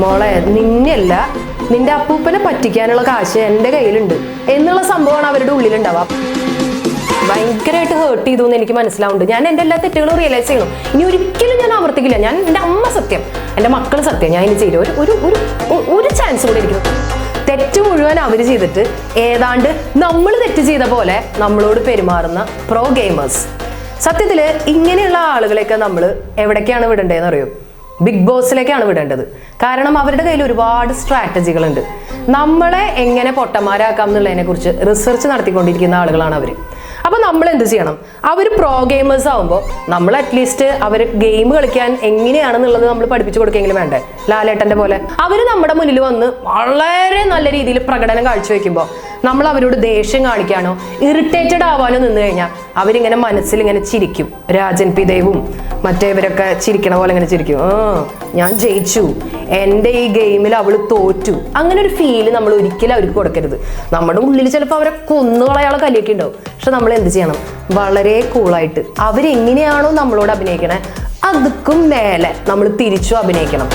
മോളെ നിന്നെയല്ല നിന്റെ അപ്പൂപ്പനെ പറ്റിക്കാനുള്ള കാശ് എൻ്റെ കയ്യിലുണ്ട് എന്നുള്ള സംഭവമാണ് അവരുടെ ഉള്ളിലുണ്ടാവുക. ഭയങ്കരമായിട്ട് ഹേർട്ട് ചെയ്തു എന്ന് എനിക്ക് മനസ്സിലാവുന്നുണ്ട്. ഞാൻ എൻ്റെ എല്ലാ തെറ്റുകളും റിയലൈസ് ചെയ്യണം. ഇനി ഒരിക്കലും ഞാൻ ആവർത്തിക്കില്ല. ഞാൻ എൻ്റെ അമ്മ സത്യം, എൻ്റെ മക്കൾ സത്യം, ഞാൻ ഇനി ചെയ്യും. ഒരു ചാൻസ് കൂടെ ഇരിക്കുന്നു. തെറ്റ് മുഴുവൻ അവർ ചെയ്തിട്ട് ഏതാണ്ട് നമ്മൾ തെറ്റ് ചെയ്ത പോലെ നമ്മളോട് പെരുമാറുന്ന പ്രോ ഗെയിമേഴ്സ്. സത്യത്തിൽ ഇങ്ങനെയുള്ള ആളുകളെയൊക്കെ നമ്മൾ എവിടേക്കാണ് വിടേണ്ടതെന്ന് അറിയോ? ബിഗ് ബോസിലേക്കാണ് വിടേണ്ടത്. കാരണം അവരുടെ കയ്യിൽ ഒരുപാട് സ്ട്രാറ്റജികളുണ്ട്. നമ്മളെ എങ്ങനെ പൊട്ടന്മാരാക്കാം എന്നുള്ളതിനെ കുറിച്ച് റിസർച്ച് നടത്തിക്കൊണ്ടിരിക്കുന്ന ആളുകളാണ് അവർ. അപ്പോൾ നമ്മൾ എന്ത് ചെയ്യണം? അവർ പ്രോ ഗെയിമേഴ്സ് ആകുമ്പോൾ നമ്മൾ അറ്റ്ലീസ്റ്റ് അവർ ഗെയിം കളിക്കാൻ എങ്ങനെയാണെന്നുള്ളത് നമ്മൾ പഠിപ്പിച്ചു കൊടുക്കെങ്കിലും വേണ്ടേ? ലാലേട്ടൻ്റെ പോലെ അവർ നമ്മുടെ മുന്നിൽ വന്ന് വളരെ നല്ല രീതിയിൽ പ്രകടനം കാഴ്ചവെക്കുമ്പോൾ നമ്മൾ അവരോട് ദേഷ്യം കാണിക്കാനോ ഇറിറ്റേറ്റഡ് ആവാനോ നിന്ന് കഴിഞ്ഞാൽ അവരിങ്ങനെ മനസ്സിൽ ഇങ്ങനെ ചിരിക്കും. രാജൻ പി ദേവും മറ്റേവരൊക്കെ ചിരിക്കണ പോലെ ഇങ്ങനെ ചിരിക്കും. ഞാൻ ജയിച്ചു, എൻ്റെ ഈ ഗെയിമിൽ അവൾ തോറ്റു, അങ്ങനെ ഒരു ഫീല് നമ്മൾ ഒരിക്കലും അവർക്ക് കൊടുക്കരുത്. നമ്മുടെ ഉള്ളിൽ ചിലപ്പോൾ അവരെ കൊന്നുകളയാളെ കലിയൊക്കെ ഉണ്ടാവും. പക്ഷെ നമ്മൾ എന്ത് ചെയ്യണം? വളരെ കൂളായിട്ട് അവരെങ്ങനെയാണോ നമ്മളോട് അഭിനയിക്കണേ അതുക്കും മേലെ നമ്മൾ തിരിച്ചു അഭിനയിക്കണം.